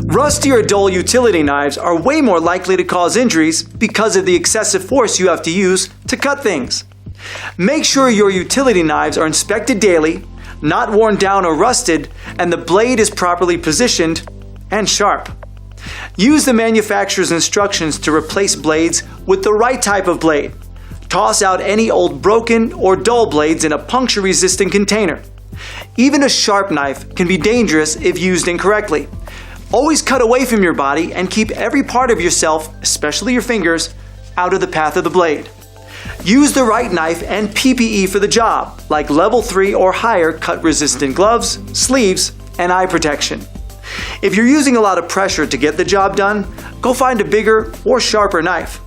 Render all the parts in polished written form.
Rusty or dull utility knives are way more likely to cause injuries because of the excessive force you have to use to cut things. Make sure your utility knives are inspected daily, not worn down or rusted, and the blade is properly positioned and sharp. Use the manufacturer's instructions to replace blades with the right type of blade. Toss out any old broken or dull blades in a puncture-resistant container. Even a sharp knife can be dangerous if used incorrectly. Always cut away from your body and keep every part of yourself, especially your fingers, out of the path of the blade. Use the right knife and PPE for the job, like level 3 or higher cut-resistant gloves, sleeves, and eye protection. If you're using a lot of pressure to get the job done, go find a bigger or sharper knife.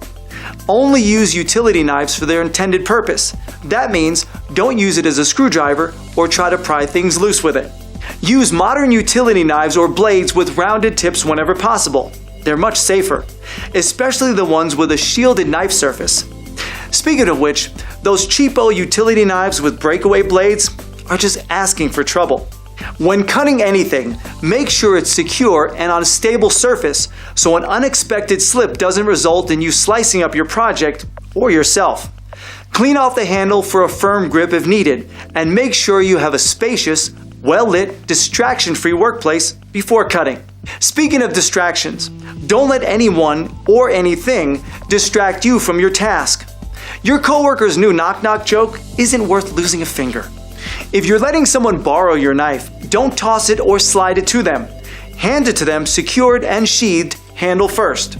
Only use utility knives for their intended purpose. That means don't use it as a screwdriver or try to pry things loose with it. Use modern utility knives or blades with rounded tips whenever possible. They're much safer, especially the ones with a shielded knife surface. Speaking of which, those cheapo utility knives with breakaway blades are just asking for trouble. When cutting anything, make sure it's secure and on a stable surface so an unexpected slip doesn't result in you slicing up your project or yourself. Clean off the handle for a firm grip if needed, and make sure you have a spacious, well-lit, distraction-free workplace before cutting. Speaking of distractions, don't let anyone or anything distract you from your task. Your coworker's new knock-knock joke isn't worth losing a finger. If you're letting someone borrow your knife, don't toss it or slide it to them. Hand it to them secured and sheathed, handle first.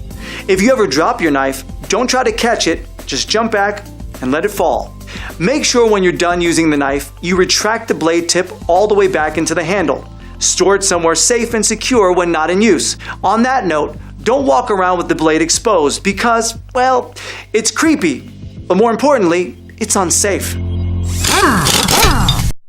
If you ever drop your knife, don't try to catch it, just jump back and let it fall. Make sure when you're done using the knife, you retract the blade tip all the way back into the handle. Store it somewhere safe and secure when not in use. On that note, don't walk around with the blade exposed because, well, it's creepy, but more importantly, it's unsafe.